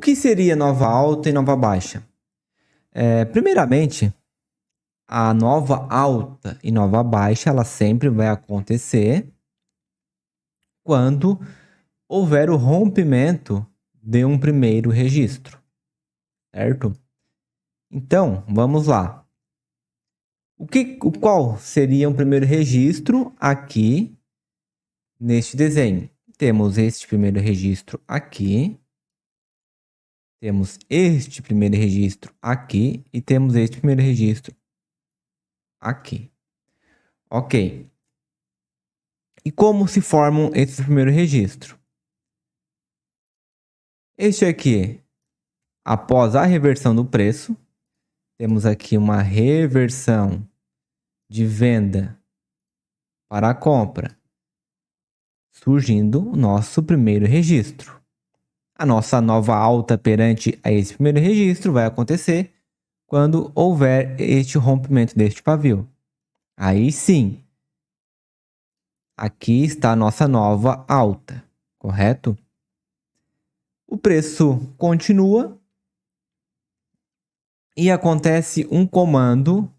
que seria nova alta e nova baixa? Primeiramente, a nova alta e nova baixa, ela sempre vai acontecer quando houver o rompimento de um primeiro registro, certo? Então, vamos lá. Qual seria um primeiro registro aqui neste desenho? Temos este primeiro registro aqui, temos este primeiro registro aqui e temos este primeiro registro aqui. Ok. E como se formam esses primeiros registros? Este aqui, após a reversão do preço, temos aqui uma reversão de venda para a compra, surgindo o nosso primeiro registro. A nossa nova alta perante a esse primeiro registro vai acontecer quando houver este rompimento deste pavio. Aí sim, aqui está a nossa nova alta, correto? O preço continua e acontece um comando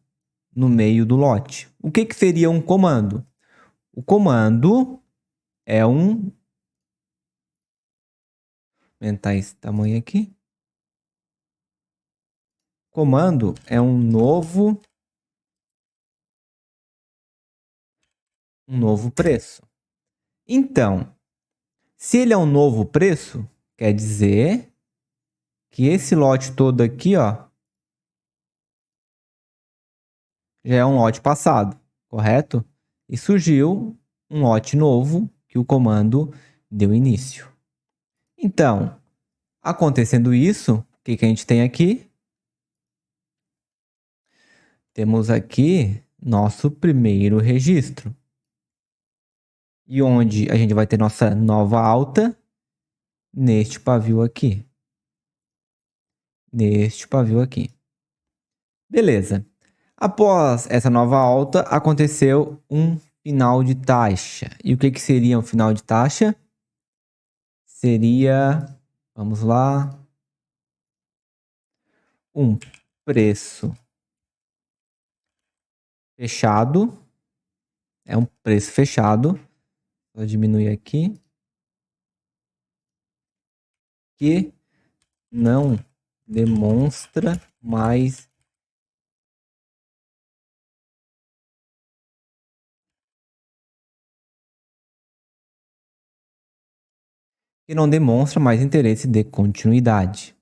no meio do lote. O que seria um comando? O comando é um... Vou aumentar esse tamanho aqui. Comando é um novo preço. Então, se ele é um novo preço, quer dizer que esse lote todo aqui, ó, já é um lote passado, correto? E surgiu um lote novo que o comando deu início. Então, acontecendo isso, o que a gente tem aqui? Temos aqui nosso primeiro registro. E onde a gente vai ter nossa nova alta? Neste pavio aqui. Neste pavio aqui. Beleza. Após essa nova alta, aconteceu um final de taxa. E o que seria um final de taxa? Seria, vamos lá, um preço fechado. É um preço fechado. Vou diminuir aqui. Que não demonstra mais interesse de continuidade.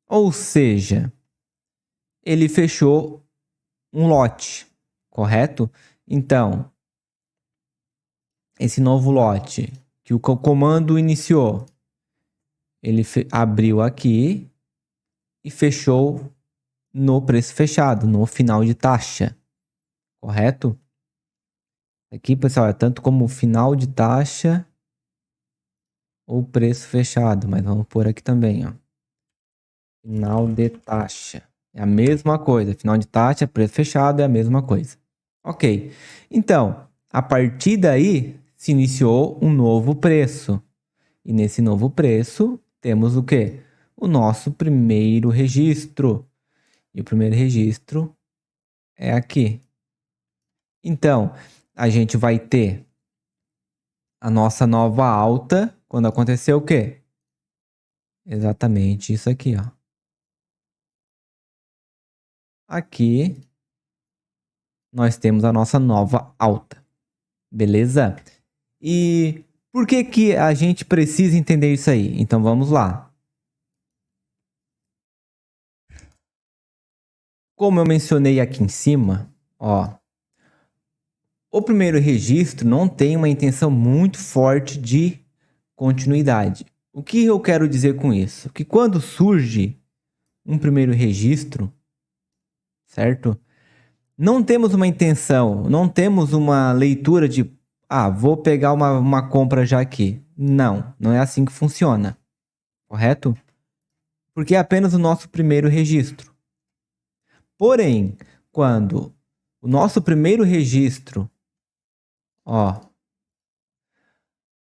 Ou seja, ele fechou um lote, correto? Então, esse novo lote que o comando iniciou, ele abriu aqui e fechou no preço fechado, no final de taxa, correto? Aqui, pessoal, é tanto como final de taxa ou preço fechado, mas vamos pôr aqui também, ó. Final de taxa. É a mesma coisa. Final de taxa, preço fechado é a mesma coisa. Ok. Então, a partir daí, se iniciou um novo preço. E nesse novo preço, temos o quê? O nosso primeiro registro. E o primeiro registro é aqui. Então, a gente vai ter a nossa nova alta quando acontecer o quê? Exatamente isso aqui, ó. Aqui, nós temos a nossa nova alta. Beleza? E por que a gente precisa entender isso aí? Então, vamos lá. Como eu mencionei aqui em cima, ó, o primeiro registro não tem uma intenção muito forte de continuidade. O que eu quero dizer com isso? Que quando surge um primeiro registro, certo? Não temos uma intenção, não temos uma leitura de, vou pegar uma compra já aqui. Não é assim que funciona, correto? Porque é apenas o nosso primeiro registro. Porém, quando o nosso primeiro registro,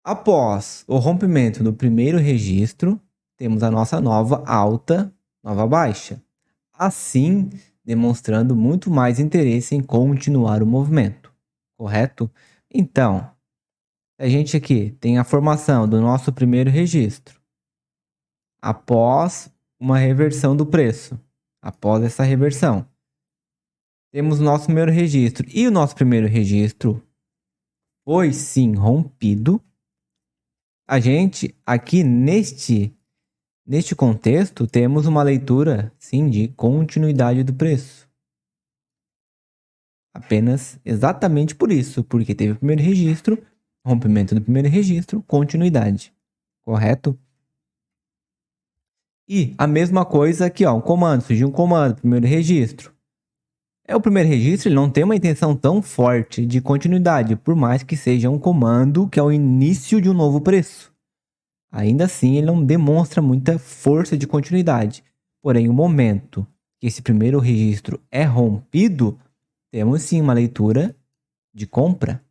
após o rompimento do primeiro registro, temos a nossa nova alta, nova baixa. Assim, demonstrando muito mais interesse em continuar o movimento, correto? Então, a gente aqui tem a formação do nosso primeiro registro. Após uma reversão do preço, após essa reversão, temos o nosso primeiro registro. E o nosso primeiro registro foi sim rompido. A gente aqui neste contexto temos uma leitura sim de continuidade do preço. Apenas exatamente por isso, porque teve o primeiro registro, rompimento do primeiro registro, continuidade. Correto? E a mesma coisa aqui, ó, um comando, surgiu um comando, primeiro registro. O primeiro registro, ele não tem uma intenção tão forte de continuidade, por mais que seja um comando que é o início de um novo preço. Ainda assim, ele não demonstra muita força de continuidade. Porém, o momento que esse primeiro registro é rompido, temos sim uma leitura de compra.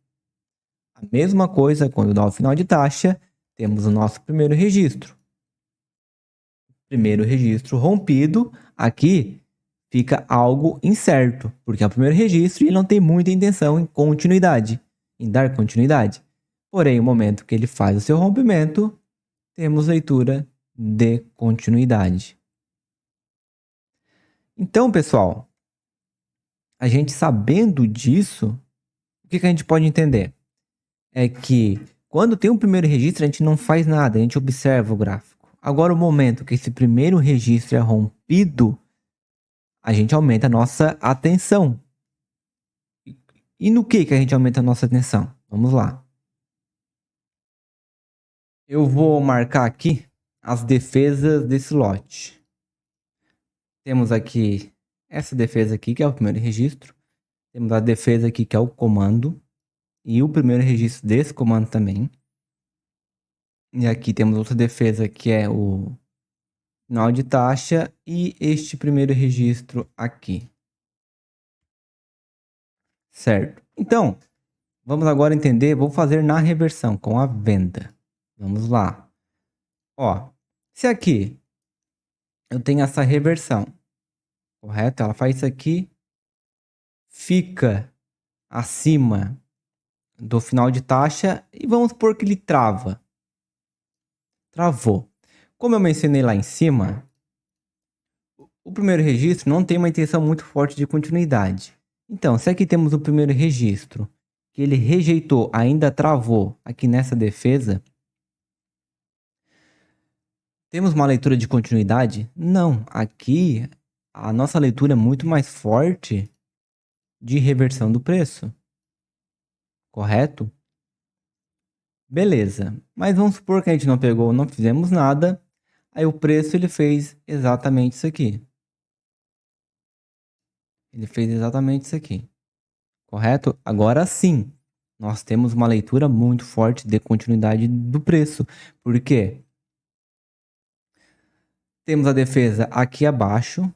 A mesma coisa quando dá o final de taxa, temos o nosso primeiro registro. Primeiro registro rompido, aqui fica algo incerto, porque é o primeiro registro e ele não tem muita intenção em continuidade, em dar continuidade. Porém, o momento que ele faz o seu rompimento, temos leitura de continuidade. Então, pessoal, a gente sabendo disso, o que a gente pode entender? É que quando tem um primeiro registro, a gente não faz nada, a gente observa o gráfico. Agora, o momento que esse primeiro registro é rompido, a gente aumenta a nossa atenção. E no que a gente aumenta a nossa atenção? Vamos lá. Eu vou marcar aqui as defesas desse lote. Temos aqui essa defesa aqui, que é o primeiro registro. Temos a defesa aqui, que é o comando. E o primeiro registro desse comando também. E aqui temos outra defesa, que é o final de taxa. E este primeiro registro aqui. Certo. Então, vamos agora entender. Vou fazer na reversão, com a venda. Vamos lá. Ó, se aqui eu tenho essa reversão, correto? Ela faz isso aqui, fica acima do final de taxa e vamos supor que ele trava. Travou. Como eu mencionei lá em cima, o primeiro registro não tem uma intenção muito forte de continuidade. Então, se aqui temos o primeiro registro, que ele rejeitou, ainda travou aqui nessa defesa, temos uma leitura de continuidade? Não. Aqui, a nossa leitura é muito mais forte de reversão do preço. Correto? Beleza. Mas vamos supor que a gente não pegou, não fizemos nada. Aí o preço ele fez exatamente isso aqui. Ele fez exatamente isso aqui. Correto? Agora sim, nós temos uma leitura muito forte de continuidade do preço. Por quê? Temos a defesa aqui abaixo.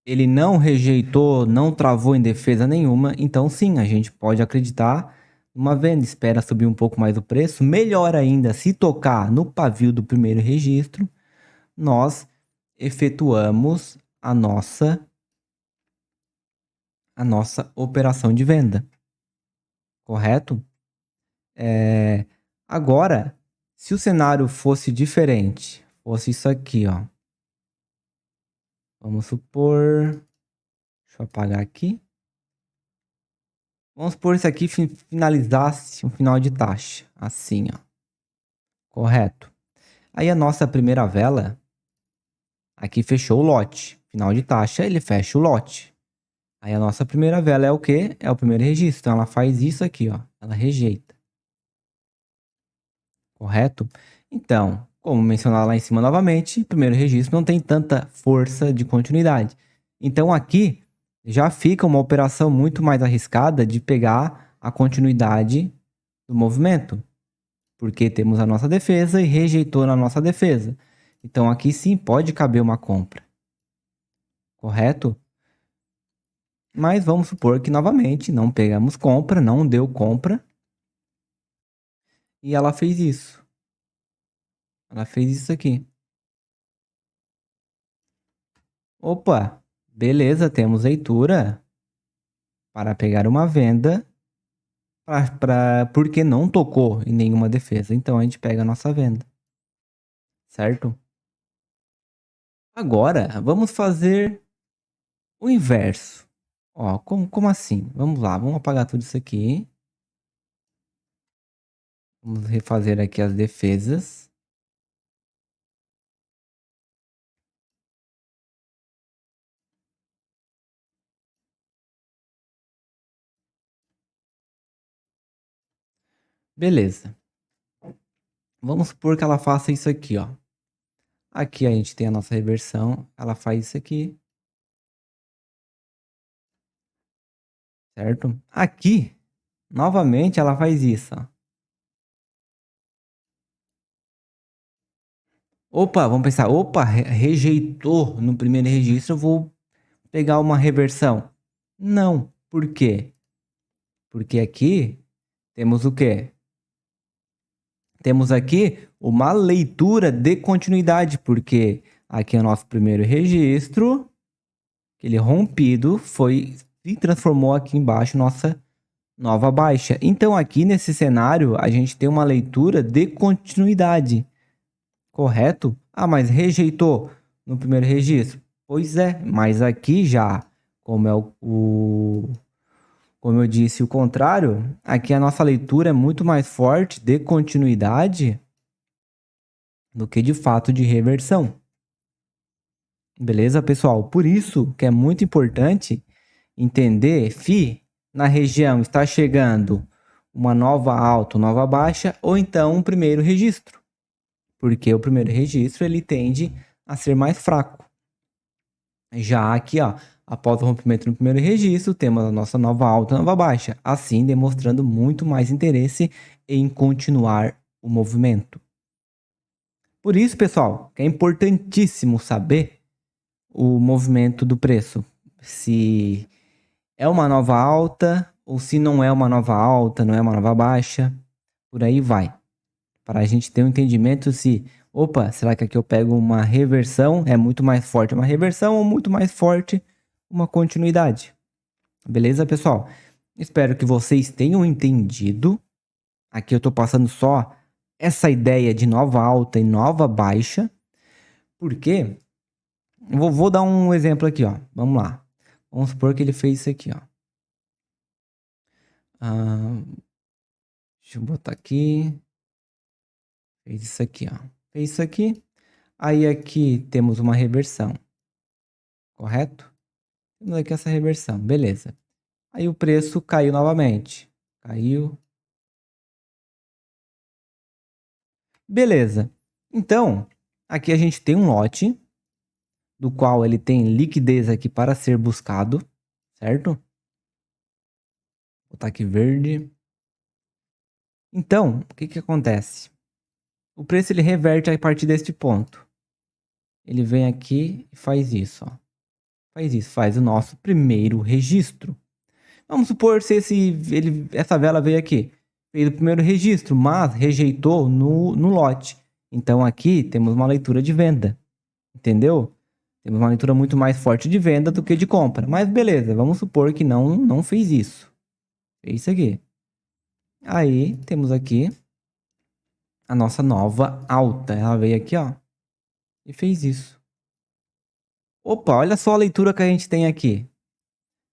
Ele não rejeitou, não travou em defesa nenhuma. Então sim, a gente pode acreditar numa venda. Espera subir um pouco mais o preço. Melhor ainda, se tocar no pavio do primeiro registro, nós efetuamos a nossa operação de venda. Correto? Agora, se o cenário fosse diferente, fosse isso aqui, ó. Vamos supor... Deixa eu apagar aqui. Vamos supor isso aqui finalizasse um final de taxa. Assim, ó. Correto? Aí a nossa primeira vela, aqui fechou o lote. Final de taxa, ele fecha o lote. Aí a nossa primeira vela é o quê? É o primeiro registro. Então ela faz isso aqui, ó. Ela rejeita. Correto? Então, como mencionar lá em cima novamente, o primeiro registro não tem tanta força de continuidade. Então aqui já fica uma operação muito mais arriscada de pegar a continuidade do movimento. Porque temos a nossa defesa e rejeitou na nossa defesa. Então aqui sim pode caber uma compra. Correto? Mas vamos supor que novamente não pegamos compra, não deu compra. E ela fez isso. Ela fez isso aqui. Opa, beleza, temos leitura para pegar uma venda porque não tocou em nenhuma defesa. Então a gente pega a nossa venda, certo? Agora vamos fazer o inverso. Ó, como assim? Vamos lá, vamos apagar tudo isso aqui. Vamos refazer aqui as defesas. Beleza. Vamos supor que ela faça isso aqui, ó. Aqui a gente tem a nossa reversão, ela faz isso aqui, certo? Aqui, novamente, ela faz isso, ó. Opa, vamos pensar, opa, rejeitou no primeiro registro, eu vou pegar uma reversão. Não, por quê? Porque aqui temos o quê? Temos aqui uma leitura de continuidade, porque aqui é o nosso primeiro registro, aquele rompido foi se transformou aqui embaixo nossa nova baixa. Então aqui nesse cenário a gente tem uma leitura de continuidade, correto? Ah, mas rejeitou no primeiro registro. Pois é, mas aqui já, como é como eu disse, o contrário, aqui a nossa leitura é muito mais forte de continuidade do que de fato de reversão. Beleza, pessoal? Por isso que é muito importante entender se na região está chegando uma nova alta, nova baixa, ou então um primeiro registro. Porque o primeiro registro ele tende a ser mais fraco. Já aqui, ó, após o rompimento no primeiro registro, temos a nossa nova alta, nova baixa, assim demonstrando muito mais interesse em continuar o movimento. Por isso, pessoal, que é importantíssimo saber o movimento do preço. Se é uma nova alta ou se não é uma nova alta, não é uma nova baixa, por aí vai. Para a gente ter um entendimento se, opa, será que aqui eu pego uma reversão? É muito mais forte uma reversão ou muito mais forte uma continuidade? Beleza, pessoal? Espero que vocês tenham entendido. Aqui eu estou passando só essa ideia de nova alta e nova baixa, porque vou dar um exemplo aqui, ó. Vamos lá. Vamos supor que ele fez isso aqui, ó. Ah, deixa eu botar aqui. Fez isso aqui, ó. Fez isso aqui. Aí aqui temos uma reversão, correto? Temos aqui essa reversão, beleza. Aí o preço caiu novamente. Caiu. Beleza. Então, aqui a gente tem um lote, do qual ele tem liquidez aqui para ser buscado, certo? Vou botar aqui verde. Então, o que que acontece? O preço ele reverte a partir deste ponto. Ele vem aqui e faz isso, ó. Faz isso, faz o nosso primeiro registro. Vamos supor se essa vela veio aqui, fez o primeiro registro, mas rejeitou no lote. Então aqui temos uma leitura de venda, entendeu? Temos uma leitura muito mais forte de venda do que de compra. Mas beleza, vamos supor que não fez isso. Fez isso aqui. Aí temos aqui a nossa nova alta. Ela veio aqui, ó, e fez isso. Opa, olha só a leitura que a gente tem aqui.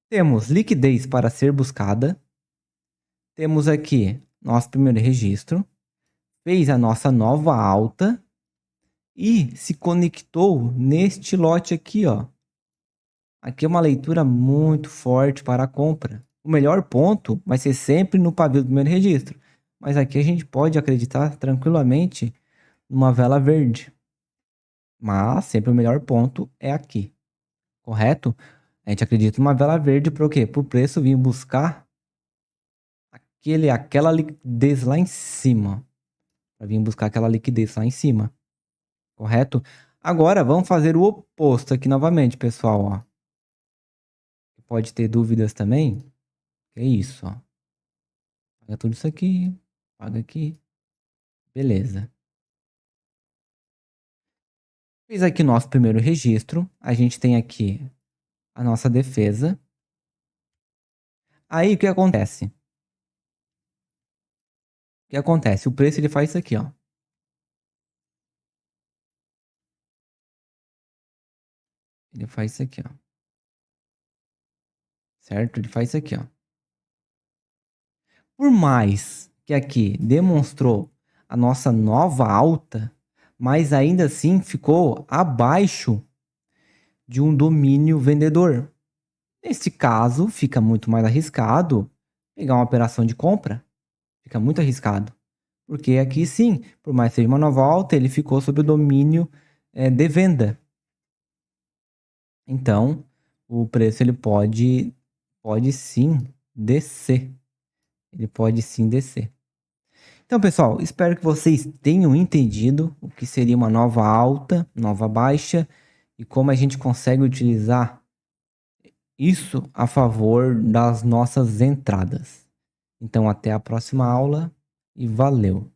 Temos liquidez para ser buscada. Temos aqui nosso primeiro registro. Fez a nossa nova alta e se conectou neste lote aqui, ó. Aqui é uma leitura muito forte para a compra. O melhor ponto vai ser sempre no pavio do primeiro registro, mas aqui a gente pode acreditar tranquilamente numa vela verde. Mas sempre o melhor ponto é aqui, correto? A gente acredita numa vela verde para o quê? Para o preço vir buscar aquela liquidez lá em cima. Para vir buscar aquela liquidez lá em cima. Correto? Agora vamos fazer o oposto aqui novamente, pessoal, ó. Pode ter dúvidas também? É isso, ó. Paga tudo isso aqui, paga aqui. Beleza. Fiz aqui nosso primeiro registro. A gente tem aqui a nossa defesa. Aí, o que acontece? O que acontece? O preço ele faz isso aqui, ó. Ele faz isso aqui, ó. Certo? Ele faz isso aqui, ó. Por mais que aqui demonstrou a nossa nova alta, mas ainda assim ficou abaixo de um domínio vendedor. Nesse caso, fica muito mais arriscado pegar uma operação de compra. Fica muito arriscado. Porque aqui sim, por mais que seja uma nova alta, ele ficou sob o domínio de venda. Então, o preço ele pode sim descer. Ele pode sim descer. Então, pessoal, espero que vocês tenham entendido o que seria uma nova alta, nova baixa e como a gente consegue utilizar isso a favor das nossas entradas. Então, até a próxima aula e valeu!